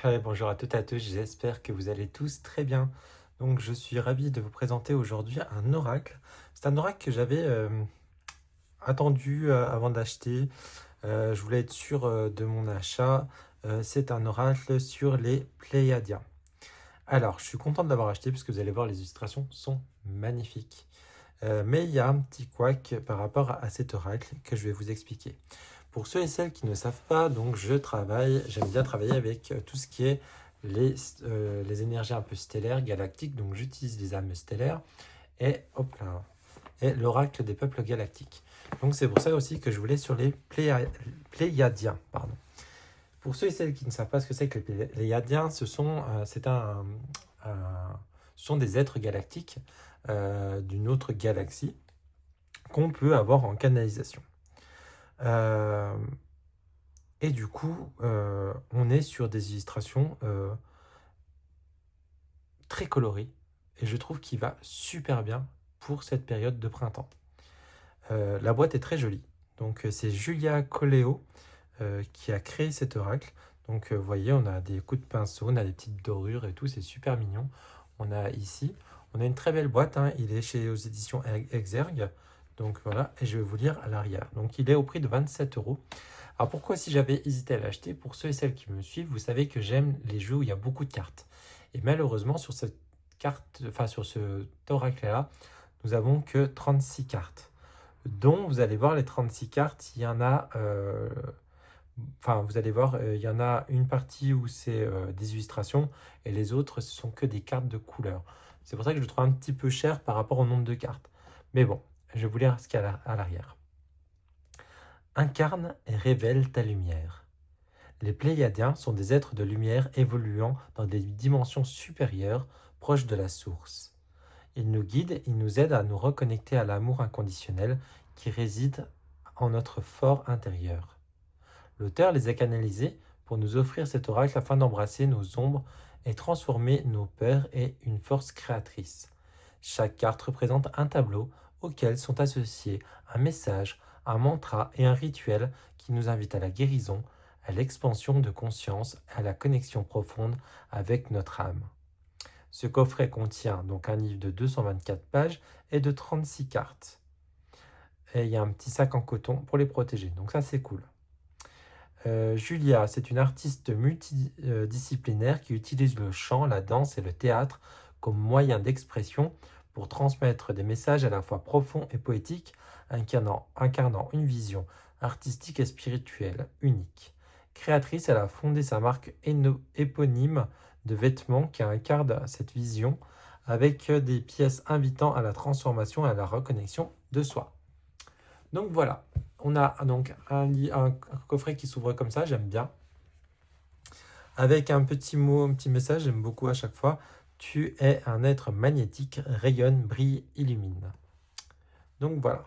Bonjour à toutes et à tous, j'espère que vous allez tous très bien. Donc je suis ravi de vous présenter aujourd'hui un oracle. C'est un oracle que j'avais attendu avant d'acheter. Je voulais être sûr de mon achat. C'est un oracle sur les Pléiadiens. Alors, je suis content de l'avoir acheté puisque vous allez voir, les illustrations sont magnifiques. Mais il y a un petit couac par rapport à cet oracle que je vais vous expliquer. Pour ceux et celles qui ne savent pas, donc j'aime bien travailler avec tout ce qui est les énergies un peu stellaires, galactiques. Donc j'utilise les âmes stellaires et hop là, et l'oracle des peuples galactiques. Donc c'est pour ça aussi que je voulais sur les Pléiadiens, pardon. Pour ceux et celles qui ne savent pas ce que c'est que les Pléiadiens, ce sont des êtres galactiques d'une autre galaxie qu'on peut avoir en canalisation. Euh, et du coup, on est sur des illustrations très colorées. Et je trouve qu'il va super bien pour cette période de printemps. La boîte est très jolie. Donc c'est Julia Coleo qui a créé cet oracle. Donc vous voyez, on a des coups de pinceau, on a des petites dorures et tout, c'est super mignon. On a ici, on a une très belle boîte, hein. Il est chez aux éditions Exergue. Donc voilà, et je vais vous lire à l'arrière. Donc il est au prix de 27 €. Alors pourquoi si j'avais hésité à l'acheter? Pour ceux et celles qui me suivent, vous savez que j'aime les jeux où il y a beaucoup de cartes. Et malheureusement, sur cette carte, enfin sur ce oracle-là, nous avons que 36 cartes. Dont vous allez voir les 36 cartes, il y en a enfin, vous allez voir, il y en a une partie où c'est des illustrations et les autres, ce sont que des cartes de couleur. C'est pour ça que je le trouve un petit peu cher par rapport au nombre de cartes. Mais bon, je vais vous lire ce qu'il y a à l'arrière. Incarne et révèle ta lumière. Les Pléiadiens sont des êtres de lumière évoluant dans des dimensions supérieures, proches de la source. Ils nous guident, ils nous aident à nous reconnecter à l'amour inconditionnel qui réside en notre fort intérieur. L'auteur les a canalisés pour nous offrir cet oracle afin d'embrasser nos ombres et transformer nos peurs et une force créatrice. Chaque carte représente un tableau auquel sont associés un message, un mantra et un rituel qui nous invite à la guérison, à l'expansion de conscience, à la connexion profonde avec notre âme. Ce coffret contient donc un livre de 224 pages et de 36 cartes. Et il y a un petit sac en coton pour les protéger, donc ça c'est cool. Julia, c'est une artiste multidisciplinaire qui utilise le chant, la danse et le théâtre comme moyen d'expression pour transmettre des messages à la fois profonds et poétiques, incarnant une vision artistique et spirituelle unique. Créatrice, elle a fondé sa marque éponyme de vêtements qui incarne cette vision avec des pièces invitant à la transformation et à la reconnexion de soi. Donc voilà, on a donc un coffret qui s'ouvre comme ça, j'aime bien. Avec un petit mot, un petit message, j'aime beaucoup à chaque fois. Tu es un être magnétique, rayonne, brille, illumine. Donc voilà.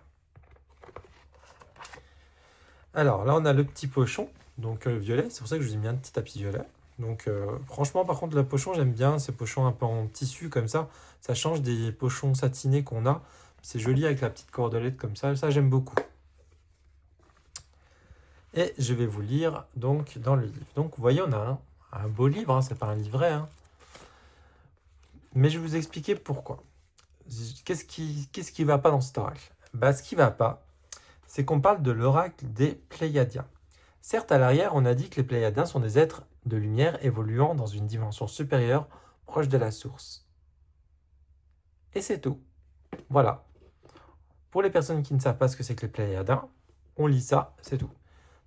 Alors là, on a le petit pochon, donc violet. C'est pour ça que je vous ai mis un petit tapis violet. Donc franchement, par contre, le pochon, j'aime bien ces pochons un peu en tissu comme ça. Ça change des pochons satinés qu'on a. C'est joli avec la petite cordelette comme ça. Ça, j'aime beaucoup. Et je vais vous lire donc dans le livre. Donc vous voyez, on a un beau livre, hein, c'est pas un livret. Hein. Mais je vais vous expliquer pourquoi. Qu'est-ce qui va pas dans cet oracle? Ce qui va pas, c'est qu'on parle de l'oracle des Pléiadiens. Certes, à l'arrière, on a dit que les Pléiadiens sont des êtres de lumière évoluant dans une dimension supérieure, proche de la source. Et c'est tout. Voilà. Pour les personnes qui ne savent pas ce que c'est que les Pléiadiens, on lit ça, c'est tout.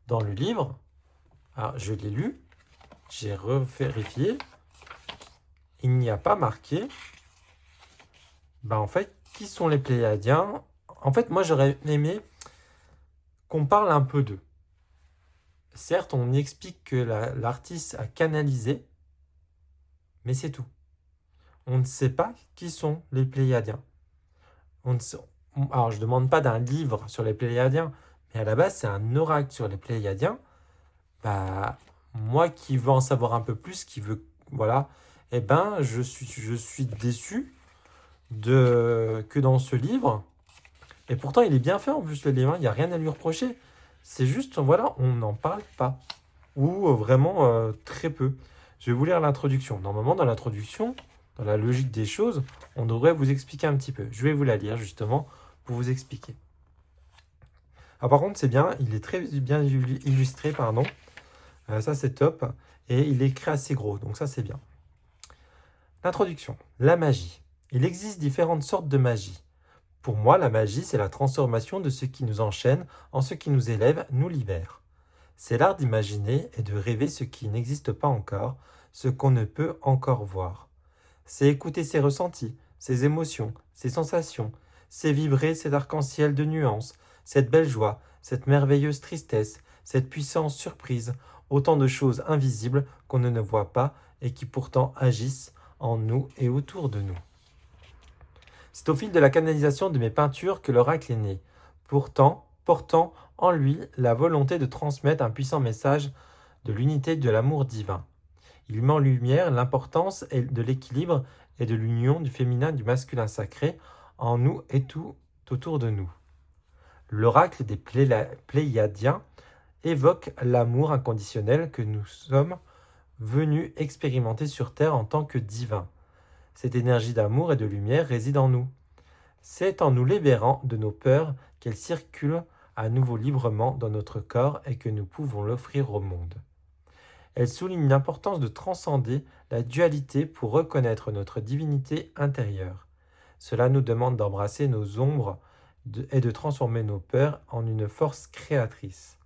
Dans le livre, alors je l'ai lu, j'ai revérifié, il n'y a pas marqué, en fait, qui sont les Pléiadiens. En fait, moi, j'aurais aimé qu'on parle un peu d'eux. Certes, on explique que l'artiste a canalisé, mais c'est tout. On ne sait pas qui sont les Pléiadiens. Alors, je ne demande pas d'un livre sur les Pléiadiens, mais à la base, c'est un oracle sur les Pléiadiens. Moi qui veux en savoir un peu plus, qui veut, voilà, je suis déçu que dans ce livre, et pourtant il est bien fait en plus le livre, il n'y a rien à lui reprocher. C'est juste, voilà, on n'en parle pas, ou vraiment très peu. Je vais vous lire l'introduction. Normalement, dans l'introduction, dans la logique des choses, on devrait vous expliquer un petit peu. Je vais vous la lire justement pour vous expliquer. Ah, par contre, c'est bien, il est très bien illustré, pardon. Ça, c'est top. Et il est écrit assez gros, donc ça, c'est bien. L'introduction. La magie. Il existe différentes sortes de magie. Pour moi, la magie, c'est la transformation de ce qui nous enchaîne en ce qui nous élève, nous libère. C'est l'art d'imaginer et de rêver ce qui n'existe pas encore, ce qu'on ne peut encore voir. C'est écouter ses ressentis, ses émotions, ses sensations, c'est vibrer cet arc-en-ciel de nuances, cette belle joie, cette merveilleuse tristesse, cette puissance surprise, autant de choses invisibles qu'on ne voit pas et qui pourtant agissent en nous et autour de nous. C'est au fil de la canalisation de mes peintures que l'oracle est né, portant en lui la volonté de transmettre un puissant message de l'unité de l'amour divin. Il met en lumière l'importance de l'équilibre et de l'union du féminin et du masculin sacré en nous et tout autour de nous. L'oracle des Pléiadiens évoque l'amour inconditionnel que nous sommes venus expérimenter sur Terre en tant que divins. Cette énergie d'amour et de lumière réside en nous. C'est en nous libérant de nos peurs qu'elle circule à nouveau librement dans notre corps et que nous pouvons l'offrir au monde. Elle souligne l'importance de transcender la dualité pour reconnaître notre divinité intérieure. Cela nous demande d'embrasser nos ombres et de transformer nos peurs en une force créatrice.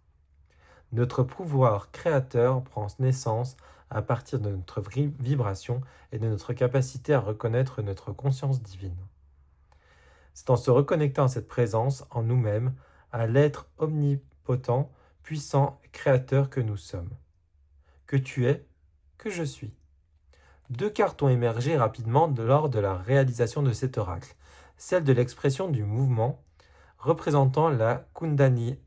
Notre pouvoir créateur prend naissance à partir de notre vibration et de notre capacité à reconnaître notre conscience divine. C'est en se reconnectant à cette présence en nous-mêmes, à l'être omnipotent, puissant, créateur que nous sommes. Que tu es, que je suis. 2 cartes ont émergé rapidement lors de la réalisation de cet oracle. Celle de l'expression du mouvement, représentant la Kundalini,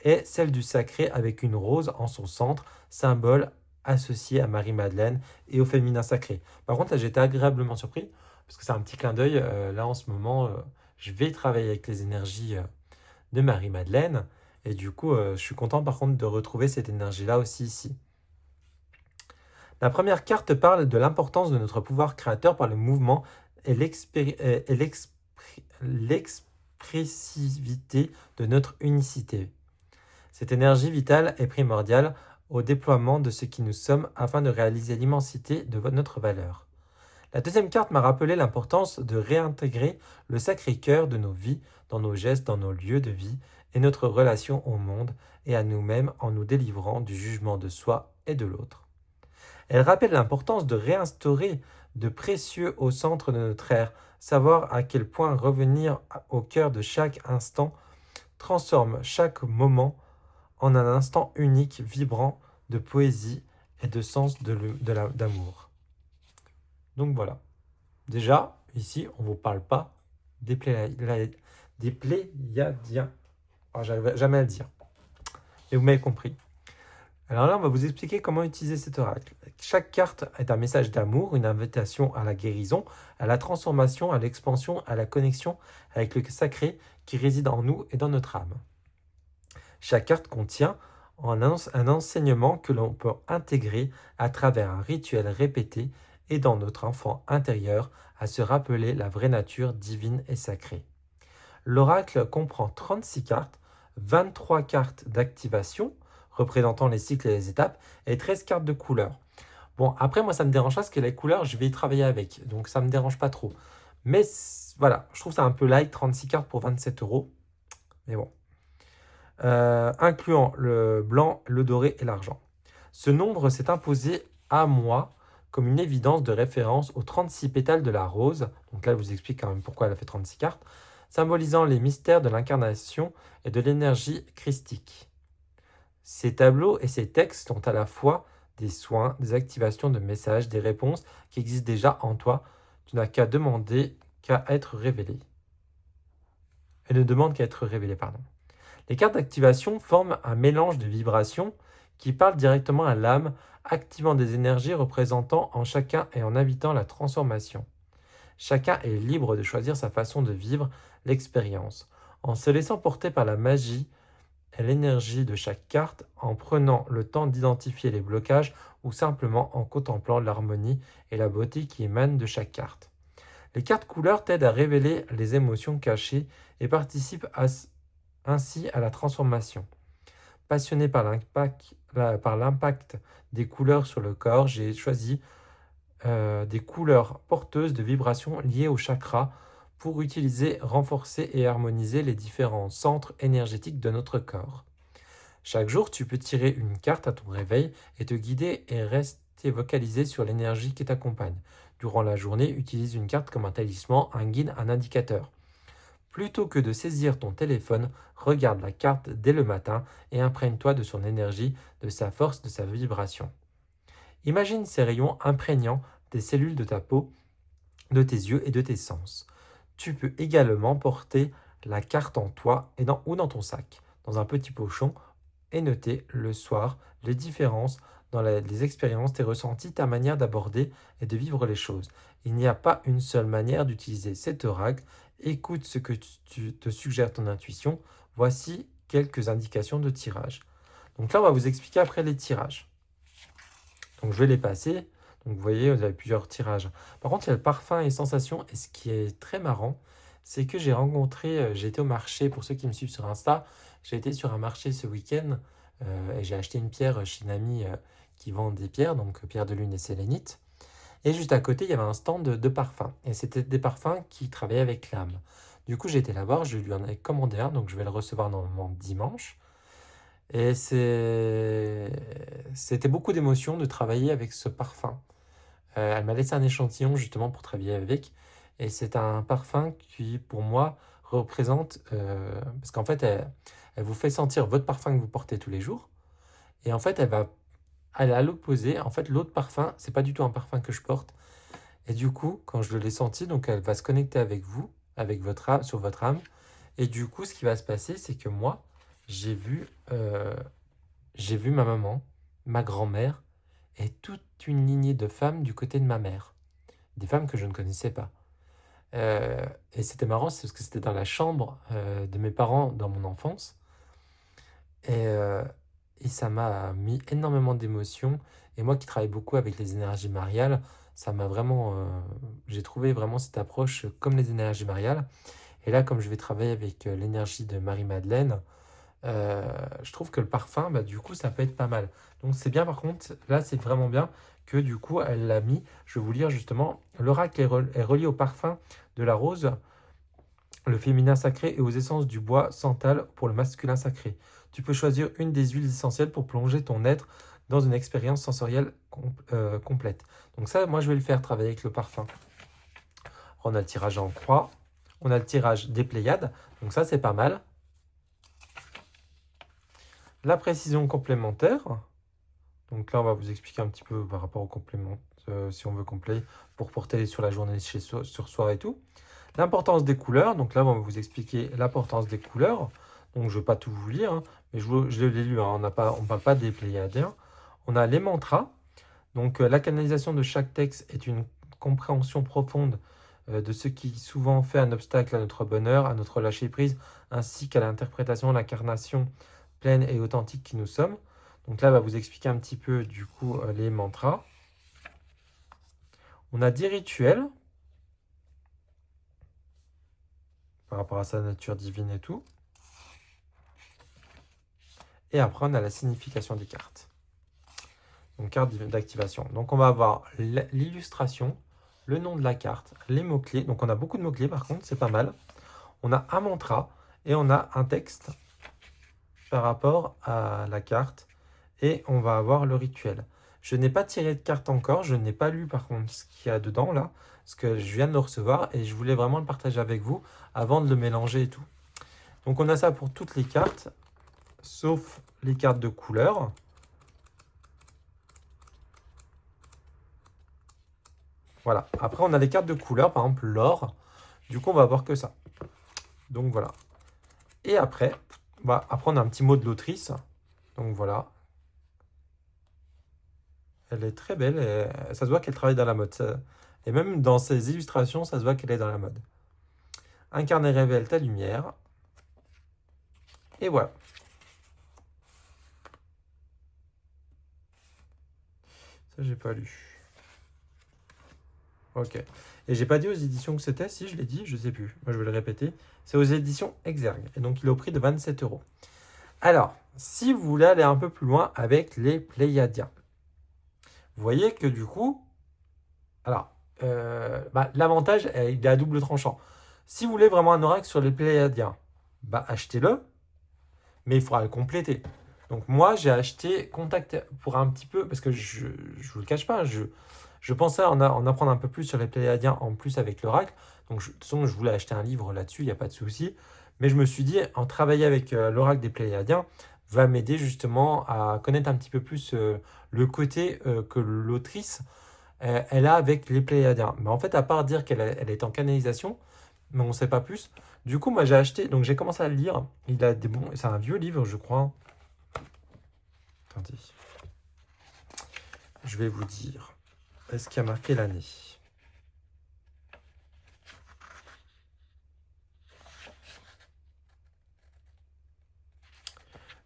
et celle du sacré avec une rose en son centre, symbole associé à Marie-Madeleine et au féminin sacré. Par contre, là, j'étais agréablement surpris, parce que c'est un petit clin d'œil. Là, en ce moment, je vais travailler avec les énergies de Marie-Madeleine, et du coup, je suis content par contre de retrouver cette énergie-là aussi ici. La première carte parle de l'importance de notre pouvoir créateur par le mouvement et l'expressivité de notre unicité. Cette énergie vitale est primordiale au déploiement de ce qui nous sommes afin de réaliser l'immensité de notre valeur. La deuxième carte m'a rappelé l'importance de réintégrer le Sacré-Cœur de nos vies, dans nos gestes, dans nos lieux de vie et notre relation au monde et à nous-mêmes en nous délivrant du jugement de soi et de l'autre. Elle rappelle l'importance de réinstaurer de précieux au centre de notre ère, savoir à quel point revenir au cœur de chaque instant transforme chaque moment en un instant unique, vibrant de poésie et de sens d'amour. Donc voilà. Déjà, ici, on ne vous parle pas des Pléiadiens. Alors, j'arrive jamais à le dire. Mais vous m'avez compris. Alors là, on va vous expliquer comment utiliser cet oracle. Chaque carte est un message d'amour, une invitation à la guérison, à la transformation, à l'expansion, à la connexion avec le sacré qui réside en nous et dans notre âme. Chaque carte contient un enseignement que l'on peut intégrer à travers un rituel répété aidant notre enfant intérieur à se rappeler la vraie nature divine et sacrée. L'oracle comprend 36 cartes, 23 cartes d'activation, représentant les cycles et les étapes, et 13 cartes de couleurs. Bon, après, moi, ça me dérange pas, parce que les couleurs, je vais y travailler avec, donc ça me dérange pas trop. Mais voilà, je trouve ça un peu light, 36 cartes pour 27 €. Mais bon. Incluant le blanc, le doré et l'argent. Ce nombre s'est imposé à moi comme une évidence de référence aux 36 pétales de la rose. Donc là, je vous explique quand même pourquoi elle a fait 36 cartes, symbolisant les mystères de l'incarnation et de l'énergie christique. Ces tableaux et ces textes sont à la fois des soins, des activations de messages, des réponses qui existent déjà en toi. Tu n'as qu'à demander qu'à être révélé. Elle ne demande qu'à être révélée, pardon. Les cartes d'activation forment un mélange de vibrations qui parlent directement à l'âme, activant des énergies représentant en chacun et en invitant la transformation. Chacun est libre de choisir sa façon de vivre l'expérience, en se laissant porter par la magie l'énergie de chaque carte en prenant le temps d'identifier les blocages ou simplement en contemplant l'harmonie et la beauté qui émanent de chaque carte. Les cartes couleurs t'aident à révéler les émotions cachées et participent ainsi à la transformation. Passionné par l'impact des couleurs sur le corps, j'ai choisi des couleurs porteuses de vibrations liées au chakra pour utiliser, renforcer et harmoniser les différents centres énergétiques de notre corps. Chaque jour, tu peux tirer une carte à ton réveil et te guider et rester focalisé sur l'énergie qui t'accompagne. Durant la journée, utilise une carte comme un talisman, un guide, un indicateur. Plutôt que de saisir ton téléphone, regarde la carte dès le matin et imprègne-toi de son énergie, de sa force, de sa vibration. Imagine ces rayons imprégnant tes cellules de ta peau, de tes yeux et de tes sens. Tu peux également porter la carte en toi ou dans ton sac, dans un petit pochon, et noter le soir les différences dans les expériences, tes ressentis, ta manière d'aborder et de vivre les choses. Il n'y a pas une seule manière d'utiliser cet oracle. Écoute ce que tu te suggère ton intuition. Voici quelques indications de tirage. Donc là, on va vous expliquer après les tirages. Donc je vais les passer. Donc vous voyez, vous avez plusieurs tirages. Par contre, il y a le parfum et sensations. Et ce qui est très marrant, c'est que j'ai été au marché, pour ceux qui me suivent sur Insta, j'ai été sur un marché ce week-end et j'ai acheté une pierre chez une amie qui vend des pierres, donc pierre de lune et sélénite. Et juste à côté, il y avait un stand de parfums. Et c'était des parfums qui travaillaient avec l'âme. Du coup, j'ai été la voir, je lui en ai commandé un, donc je vais le recevoir normalement dimanche. Et c'était beaucoup d'émotions de travailler avec ce parfum. Elle m'a laissé un échantillon justement pour travailler avec. Et c'est un parfum qui, pour moi, représente... parce qu'en fait, elle vous fait sentir votre parfum que vous portez tous les jours. Et en fait, elle est à l'opposé. En fait, l'autre parfum, c'est pas du tout un parfum que je porte. Et du coup, quand je l'ai senti, donc elle va se connecter avec vous, avec votre âme, sur votre âme. Et du coup, ce qui va se passer, c'est que moi, j'ai vu ma maman, ma grand-mère et toute une lignée de femmes du côté de ma mère. Des femmes que je ne connaissais pas. Et c'était marrant, c'est parce que c'était dans la chambre de mes parents dans mon enfance. Et, euh, et ça m'a mis énormément d'émotions. Et moi qui travaille beaucoup avec les énergies mariales, ça m'a vraiment... j'ai trouvé vraiment cette approche comme les énergies mariales. Et là, comme je vais travailler avec l'énergie de Marie-Madeleine, je trouve que le parfum, bah, du coup, ça peut être pas mal. Donc c'est bien, par contre, là, c'est vraiment bien que du coup, elle l'a mis. Je vais vous lire justement, l'oracle est relié au parfum de la rose, le féminin sacré, et aux essences du bois santal pour le masculin sacré. Tu peux choisir une des huiles essentielles pour plonger ton être dans une expérience sensorielle complète. Donc ça, moi, je vais le faire travailler avec le parfum. On a le tirage en croix, on a le tirage des Pléiades, donc ça, c'est pas mal. La précision complémentaire, donc là on va vous expliquer un petit peu par rapport au complément, si on veut complet, pour porter sur la journée sur soi et tout. L'importance des couleurs, donc là on va vous expliquer l'importance des couleurs, donc je ne vais pas tout vous lire, hein, mais je l'ai lu, hein, on ne parle pas des Pléiadiens. On a les mantras, donc la canalisation de chaque texte est une compréhension profonde de ce qui souvent fait un obstacle à notre bonheur, à notre lâcher-prise, ainsi qu'à l'interprétation, l'incarnation pleine et authentique qui nous sommes. Donc là, elle va vous expliquer un petit peu du coup les mantras. On a 10 rituels par rapport à sa nature divine et tout. Et après, on a la signification des cartes. Donc carte d'activation. Donc on va avoir l'illustration, le nom de la carte, les mots-clés. Donc on a beaucoup de mots-clés par contre, c'est pas mal. On a un mantra et on a un texte par rapport à la carte. Et on va avoir le rituel. Je n'ai pas tiré de carte encore, je n'ai pas lu par contre ce qu'il y a dedans là, parce que je viens de le recevoir et je voulais vraiment le partager avec vous avant de le mélanger et tout. Donc on a ça pour toutes les cartes, sauf les cartes de couleur. Voilà, après on a les cartes de couleur, par exemple l'or, du coup on va avoir que ça. Donc voilà. Et après, après on a un petit mot de l'autrice, donc voilà. Elle est très belle, et ça se voit qu'elle travaille dans la mode. Et même dans ses illustrations, ça se voit qu'elle est dans la mode. Incarner révèle ta lumière. Et voilà. Ça, j'ai pas lu. Ok. Et j'ai pas dit aux éditions que c'était. Si, je l'ai dit, je sais plus. Moi, je vais le répéter. C'est aux éditions Exergue. Et donc, il est au prix de 27 euros. Alors, si vous voulez aller un peu plus loin avec les Pléiadiens, vous voyez que du coup, alors, l'avantage, il est à double tranchant. Si vous voulez vraiment un oracle sur les Pléiadiens, achetez-le, mais il faudra le compléter. Donc moi, j'ai acheté Contact pour un petit peu, parce que je ne vous le cache pas, je pensais en apprendre un peu plus sur les Pléiadiens en plus avec l'oracle. Donc de toute façon, je voulais acheter un livre là-dessus, il n'y a pas de souci. Mais je me suis dit, en travaillant avec l'oracle des Pléiadiens, va m'aider justement à connaître un petit peu plus le côté que l'autrice elle a avec les Pléiadiens. Mais en fait, à part dire elle est en canalisation, mais on ne sait pas plus. Du coup, moi j'ai acheté, donc j'ai commencé à le lire. Il a des bons, c'est un vieux livre, je crois. Attendez, je vais vous dire. Est-ce qu'il y a marqué l'année?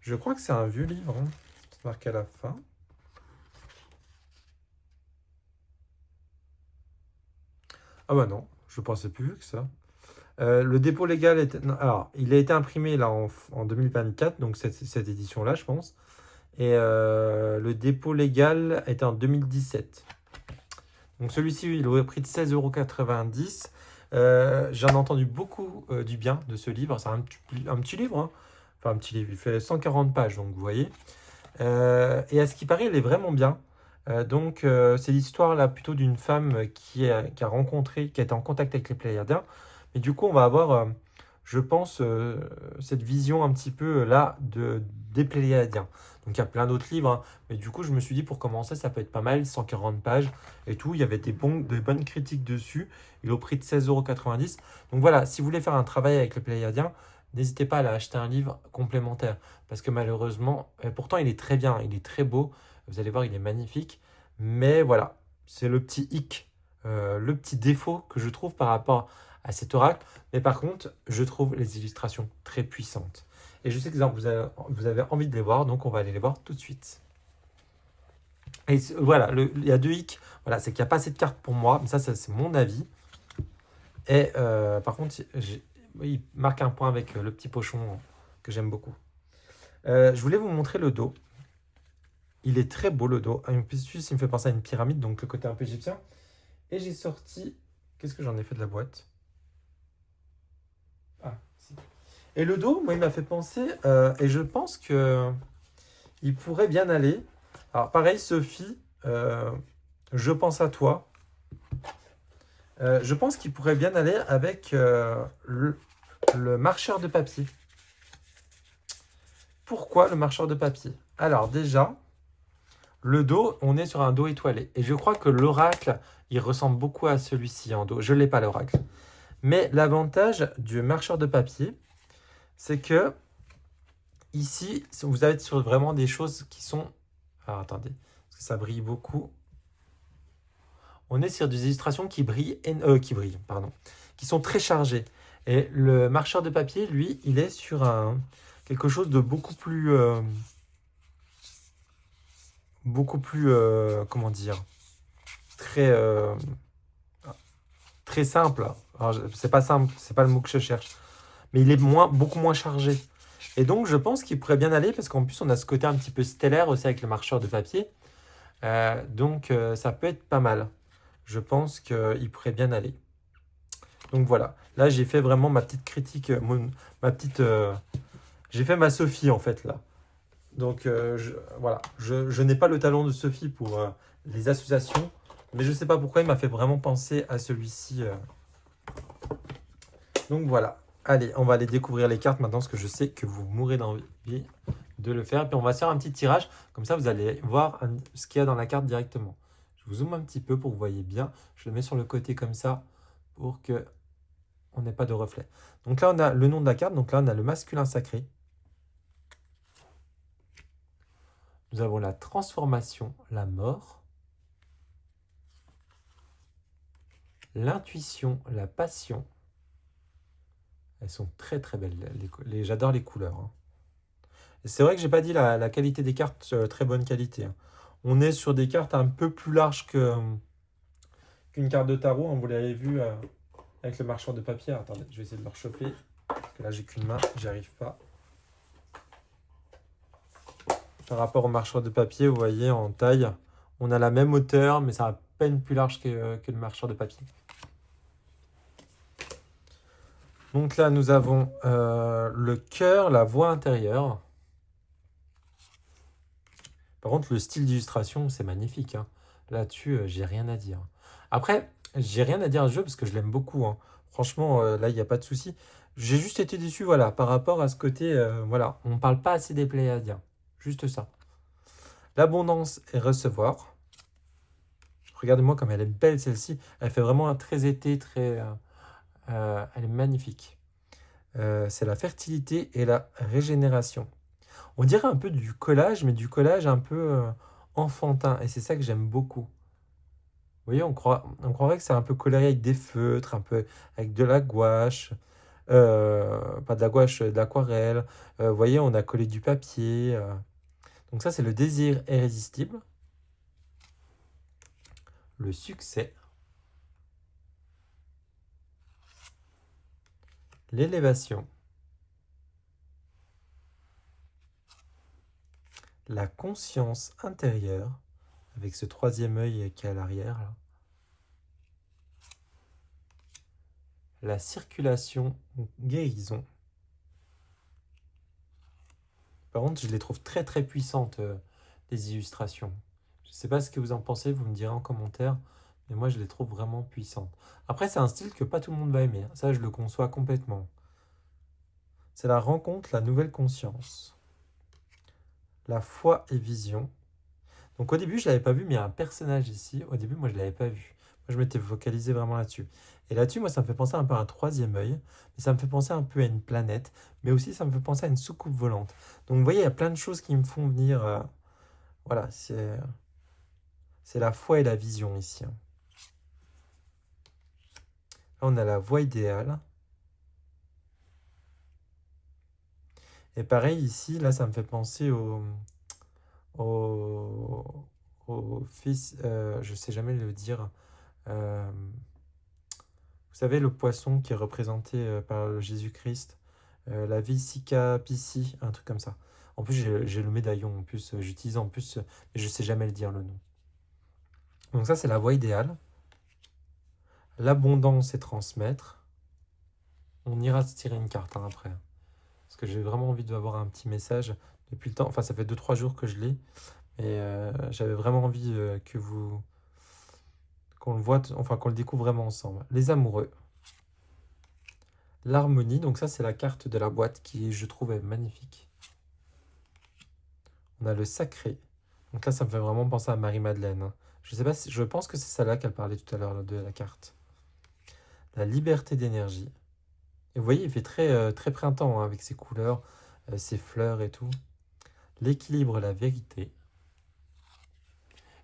Je crois que c'est un vieux livre. Hein. C'est marqué à la fin. Ah bah non, je pensais plus que ça. Le dépôt légal était. Non, alors, il a été imprimé là en 2024, donc cette édition-là, je pense. Et le dépôt légal était en 2017. Donc celui-ci, il aurait pris de 16,90 €. J'en ai entendu beaucoup du bien de ce livre. C'est un petit livre, hein. Enfin un petit livre, il fait 140 pages, donc vous voyez. Et à ce qui paraît, il est vraiment bien. C'est l'histoire là plutôt d'une femme qui a rencontré, qui a été en contact avec les Pléiadiens. Mais du coup, on va avoir, je pense, cette vision un petit peu là des Pléiadiens. Donc il y a plein d'autres livres, hein. Mais du coup, je me suis dit pour commencer, ça peut être pas mal, 140 pages et tout. Il y avait des bonnes critiques dessus. Il est au prix de 16,90 €. Donc voilà, si vous voulez faire un travail avec les Pléiadiens, n'hésitez pas à aller acheter un livre complémentaire. Parce que malheureusement, pourtant il est très bien, il est très beau. Vous allez voir, il est magnifique. Mais voilà, c'est le petit hic, le petit défaut que je trouve par rapport à cet oracle. Mais par contre, je trouve les illustrations très puissantes. Et je sais que vous avez envie de les voir, donc on va aller les voir tout de suite. Et voilà, il y a deux hicks. Voilà, c'est qu'il n'y a pas assez de cartes pour moi, mais ça c'est mon avis. Et par contre, il marque un point avec le petit pochon que j'aime beaucoup. Je voulais vous montrer le dos. Il est très beau le dos. Un peu plus, il me fait penser à une pyramide, donc le côté un peu égyptien. Et j'ai sorti. Qu'est-ce que j'en ai fait de la boîte? Ah, si. Et le dos, moi, il m'a fait penser. Et je pense que il pourrait bien aller. Alors, pareil, Sophie, je pense à toi. Je pense qu'il pourrait bien aller avec le marcheur de papier. Pourquoi le marcheur de papier? Alors, déjà. Le dos, on est sur un dos étoilé. Et je crois que l'oracle, il ressemble beaucoup à celui-ci en dos. Je ne l'ai pas l'oracle. Mais l'avantage du marcheur de papier, c'est que ici, vous avez sur vraiment des choses qui sont... Alors attendez, parce que ça brille beaucoup. On est sur des illustrations qui brillent, qui sont très chargées. Et le marcheur de papier, lui, il est sur quelque chose de beaucoup plus, comment dire, très, très simple. Alors, c'est pas simple, c'est pas le mot que je cherche. Mais il est beaucoup moins chargé. Et donc, je pense qu'il pourrait bien aller parce qu'en plus, on a ce côté un petit peu stellaire aussi avec le marcheur de papier. Ça peut être pas mal. Je pense qu'il pourrait bien aller. Donc voilà. Là, j'ai fait vraiment ma petite critique, j'ai fait ma Sophie en fait là. Donc voilà. Je n'ai pas le talent de Sophie pour les associations. Mais je ne sais pas pourquoi il m'a fait vraiment penser à celui-ci. Donc voilà. Allez, on va aller découvrir les cartes maintenant parce que je sais que vous mourrez d'envie de le faire. Puis on va se faire un petit tirage. Comme ça, vous allez voir ce qu'il y a dans la carte directement. Je vous zoome un petit peu pour que vous voyez bien. Je le mets sur le côté comme ça pour que on n'ait pas de reflet. Donc là, on a le nom de la carte. Donc là, on a le masculin sacré. Nous avons la transformation, la mort. L'intuition, la passion. Elles sont très très belles. J'adore les couleurs. Hein. C'est vrai que j'ai pas dit la qualité des cartes, très bonne qualité. Hein. On est sur des cartes un peu plus larges qu'une carte de tarot, hein, vous l'avez vu avec le marcheur de papier. Attendez, je vais essayer de le rechoper, parce que là j'ai qu'une main, j'y arrive pas. Par rapport au marcheur de papier, vous voyez, en taille, on a la même hauteur, mais c'est à peine plus large que le marcheur de papier. Donc là, nous avons le cœur, la voix intérieure. Par contre, le style d'illustration, c'est magnifique, hein. Là-dessus, j'ai rien à dire. Après, j'ai rien à dire à ce jeu parce que je l'aime beaucoup, hein. Franchement, là, il n'y a pas de souci. J'ai juste été déçu, voilà, par rapport à ce côté, voilà, on ne parle pas assez des Pléiadiens. Juste ça. L'abondance et recevoir. Regardez-moi comme elle est belle, celle-ci. Elle fait vraiment un très été, très... elle est magnifique. C'est la fertilité et la régénération. On dirait un peu du collage, mais du collage un peu enfantin. Et c'est ça que j'aime beaucoup. Vous voyez, on croirait que c'est un peu coloré avec des feutres, un peu avec de la gouache. Pas de la gouache, de l'aquarelle. Vous voyez, on a collé du papier. Donc ça, c'est le désir irrésistible. Le succès. L'élévation. La conscience intérieure, avec ce troisième œil qui est à l'arrière, là. La circulation, guérison. Par contre, je les trouve très très puissantes, les illustrations. Je ne sais pas ce que vous en pensez, vous me direz en commentaire, mais moi je les trouve vraiment puissantes. Après, c'est un style que pas tout le monde va aimer, hein. Ça je le conçois complètement. C'est la rencontre, la nouvelle conscience. La foi et vision. Donc au début, je ne l'avais pas vu, mais il y a un personnage ici. Au début, moi, je ne l'avais pas vu. Moi, je m'étais focalisé vraiment là-dessus. Et là-dessus, moi, ça me fait penser un peu à un troisième œil. Mais ça me fait penser un peu à une planète. Mais aussi, ça me fait penser à une soucoupe volante. Donc vous voyez, il y a plein de choses qui me font venir... voilà, c'est la foi et la vision ici, hein. Là, on a la voie idéale. Et pareil, ici, là, ça me fait penser au, au fils... je sais jamais le dire... vous savez, le poisson qui est représenté par Jésus-Christ, la Vesica Piscis, un truc comme ça. En plus, j'ai le médaillon, en plus, j'utilise en plus, mais je sais jamais le dire, le nom. Donc ça, c'est la voie idéale. L'abondance et transmettre. On ira se tirer une carte, hein, après. Parce que j'ai vraiment envie d'avoir un petit message depuis le temps. Enfin, ça fait 2-3 jours que je l'ai. Et j'avais vraiment envie qu'on le voit, enfin qu'on le découvre vraiment ensemble. Les amoureux. L'harmonie, donc ça c'est la carte de la boîte qui je trouve est magnifique. On a le sacré. Donc là ça me fait vraiment penser à Marie-Madeleine, hein. Je sais pas si, je pense que c'est celle-là qu'elle parlait tout à l'heure de la carte. La liberté d'énergie. Et vous voyez, il fait très printemps, hein, avec ses couleurs, ses fleurs et tout. L'équilibre, la vérité.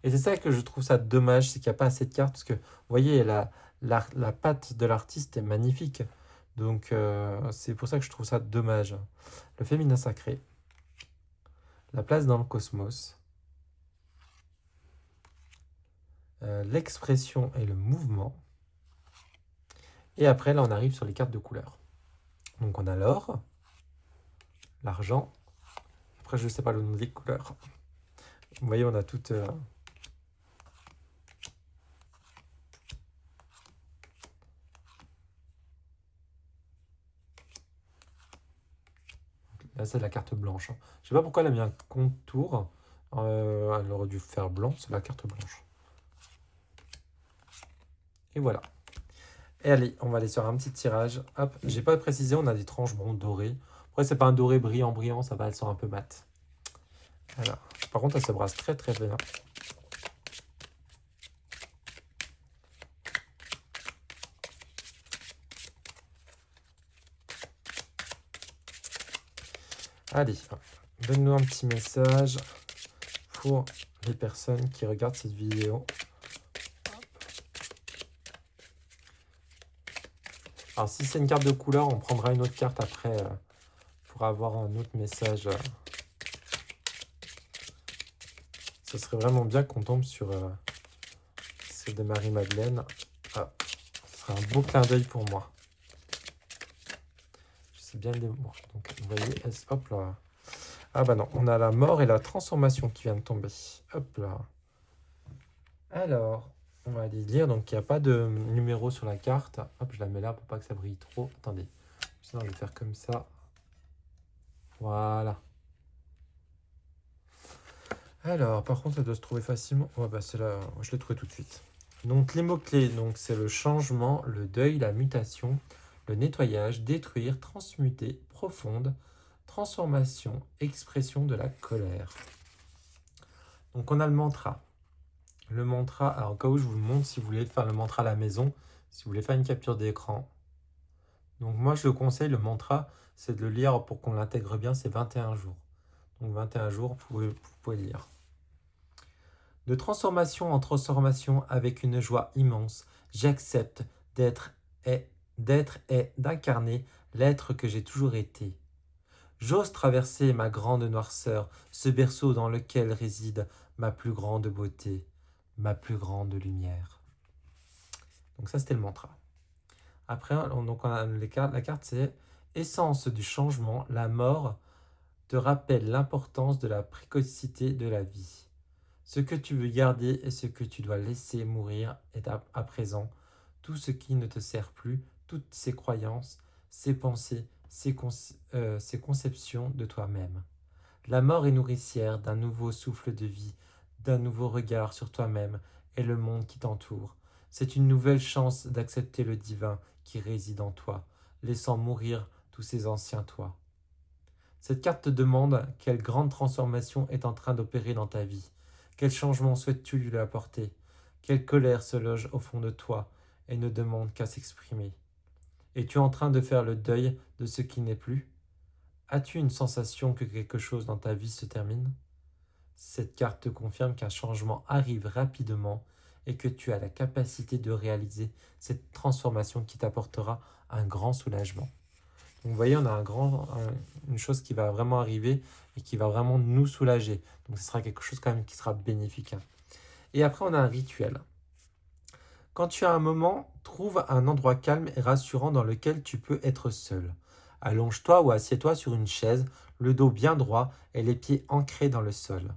Et c'est ça que je trouve ça dommage, c'est qu'il n'y a pas assez de cartes, parce que, vous voyez, la patte de l'artiste est magnifique. Donc, c'est pour ça que je trouve ça dommage. Le féminin sacré. La place dans le cosmos. L'expression et le mouvement. Et après, là, on arrive sur les cartes de couleur. Donc, on a l'or, l'argent. Après, je ne sais pas le nom des couleurs. Vous voyez, on a toutes... Là, c'est la carte blanche, hein. Je sais pas pourquoi elle a mis un contour. Elle aurait dû faire blanc, c'est la carte blanche. Et voilà. Et allez, on va aller sur un petit tirage. Hop, j'ai pas précisé, on a des tranches dorées. Après, c'est pas un doré brillant, ça va, elles sont un peu mates. Voilà. Par contre, elle se brasse très bien. Allez, donne-nous un petit message pour les personnes qui regardent cette vidéo. Alors, si c'est une carte de couleur, on prendra une autre carte après pour avoir un autre message. Ce serait vraiment bien qu'on tombe sur celle de Marie-Madeleine. Ah, ce serait un beau clin d'œil pour moi. Je sais bien le démon. Donc, vous voyez, hop là. Ah bah non, on a la mort et la transformation qui viennent de tomber. Hop là. Alors, on va aller lire. Donc, il n'y a pas de numéro sur la carte. Hop, je la mets là pour pas que ça brille trop. Attendez. Sinon, je vais faire comme ça. Voilà. Alors, par contre, ça doit se trouver facilement. Ouais, bah c'est là, je l'ai trouvé tout de suite. Donc, les mots-clés, donc c'est le changement, le deuil, la mutation, le nettoyage, détruire, transmuter, profonde, transformation, expression de la colère. Donc, on a le mantra. Le mantra, alors au cas où je vous le montre, si vous voulez faire le mantra à la maison, si vous voulez faire une capture d'écran. Donc, moi, je le conseille, le mantra, c'est de le lire pour qu'on l'intègre bien, c'est 21 jours. Donc, 21 jours, vous pouvez lire. De transformation en transformation avec une joie immense, j'accepte d'être et d'incarner l'être que j'ai toujours été. J'ose traverser ma grande noirceur, ce berceau dans lequel réside ma plus grande beauté, ma plus grande lumière. Donc ça, c'était le mantra. Après, donc on a la carte, c'est essence du changement, la mort te rappelle l'importance de la précocité de la vie. Ce que tu veux garder et ce que tu dois laisser mourir est à présent. Tout ce qui ne te sert plus, toutes ces croyances, ces pensées, ces conceptions de toi-même. La mort est nourricière d'un nouveau souffle de vie, d'un nouveau regard sur toi-même et le monde qui t'entoure. C'est une nouvelle chance d'accepter le divin qui réside en toi, laissant mourir tous ces anciens toi. Cette carte te demande quelle grande transformation est en train d'opérer dans ta vie. Quel changement souhaites-tu lui apporter? Quelle colère se loge au fond de toi et ne demande qu'à s'exprimer? Es-tu en train de faire le deuil de ce qui n'est plus? As-tu une sensation que quelque chose dans ta vie se termine? Cette carte te confirme qu'un changement arrive rapidement et que tu as la capacité de réaliser cette transformation qui t'apportera un grand soulagement. Donc vous voyez, on a une chose qui va vraiment arriver et qui va vraiment nous soulager. Donc ce sera quelque chose quand même qui sera bénéfique. Et après, on a un rituel. Quand tu as un moment, trouve un endroit calme et rassurant dans lequel tu peux être seul. Allonge-toi ou assieds-toi sur une chaise, le dos bien droit et les pieds ancrés dans le sol.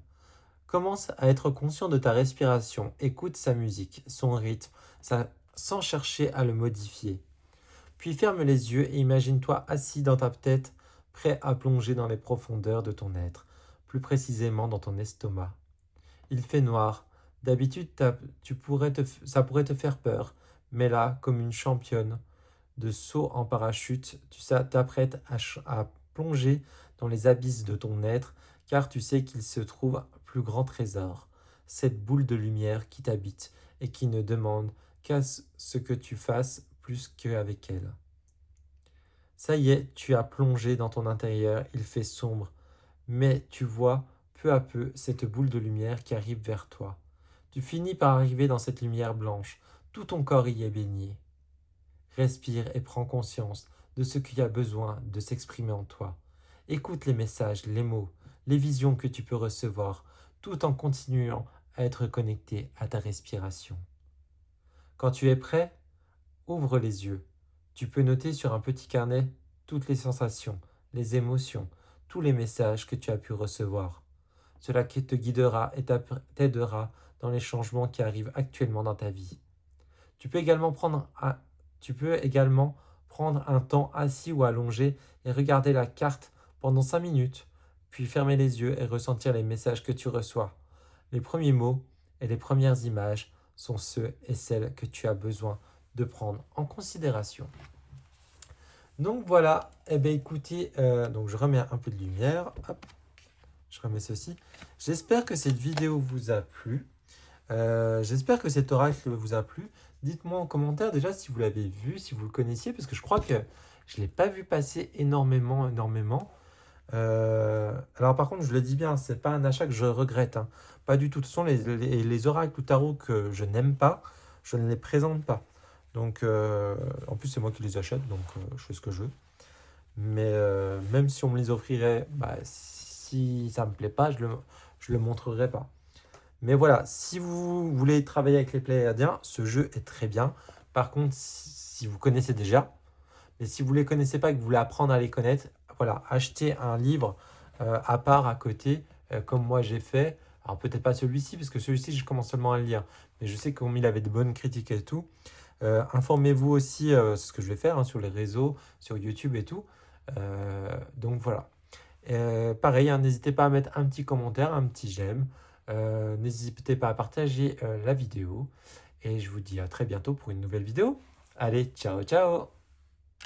Commence à être conscient de ta respiration, écoute sa musique, son rythme, sans chercher à le modifier. Puis ferme les yeux et imagine-toi assis dans ta tête, prêt à plonger dans les profondeurs de ton être, plus précisément dans ton estomac. Il fait noir. D'habitude, ça pourrait te faire peur, mais là, comme une championne de saut en parachute, tu t'apprêtes à plonger dans les abysses de ton être, car tu sais qu'il se trouve un plus grand trésor, cette boule de lumière qui t'habite et qui ne demande qu'à ce que tu fasses plus qu'avec elle. Ça y est, tu as plongé dans ton intérieur, il fait sombre, mais tu vois peu à peu cette boule de lumière qui arrive vers toi. Tu finis par arriver dans cette lumière blanche, tout ton corps y est baigné. Respire et prends conscience de ce qu'il y a besoin de s'exprimer en toi. Écoute les messages, les mots, les visions que tu peux recevoir, tout en continuant à être connecté à ta respiration. Quand tu es prêt, ouvre les yeux. Tu peux noter sur un petit carnet toutes les sensations, les émotions, tous les messages que tu as pu recevoir. Cela qui te guidera et t'aidera dans les changements qui arrivent actuellement dans ta vie. Tu peux également prendre un temps assis ou allongé et regarder la carte pendant 5 minutes, puis fermer les yeux et ressentir les messages que tu reçois. Les premiers mots et les premières images sont ceux et celles que tu as besoin de prendre en considération. Donc voilà, eh bien écoutez, donc je remets un peu de lumière, hop, je remets ceci. J'espère que cette vidéo vous a plu, j'espère que cet oracle vous a plu. Dites-moi en commentaire déjà si vous l'avez vu, si vous le connaissiez, parce que je crois que je ne l'ai pas vu passer énormément. Alors par contre, je le dis bien, c'est pas un achat que je regrette, hein. Pas du tout. De toute façon, les oracles ou tarots que je n'aime pas, je ne les présente pas. Donc, en plus, c'est moi qui les achète, donc je fais ce que je veux. Mais même si on me les offrirait, bah, si ça me plaît pas, je le montrerai pas. Mais voilà, si vous voulez travailler avec les Pléiadiens, ce jeu est très bien. Par contre, si vous connaissez déjà, mais si vous ne les connaissez pas et que vous voulez apprendre à les connaître, voilà, achetez un livre à part à côté, comme moi j'ai fait. Alors peut-être pas celui-ci, parce que celui-ci, je commence seulement à le lire. Mais je sais qu'il avait de bonnes critiques et tout. Informez-vous aussi, c'est ce que je vais faire hein, sur les réseaux, sur YouTube et tout. Donc voilà. Pareil, hein, n'hésitez pas à mettre un petit commentaire, un petit j'aime. N'hésitez pas à partager la vidéo. Et je vous dis à très bientôt pour une nouvelle vidéo. Allez, ciao, ciao!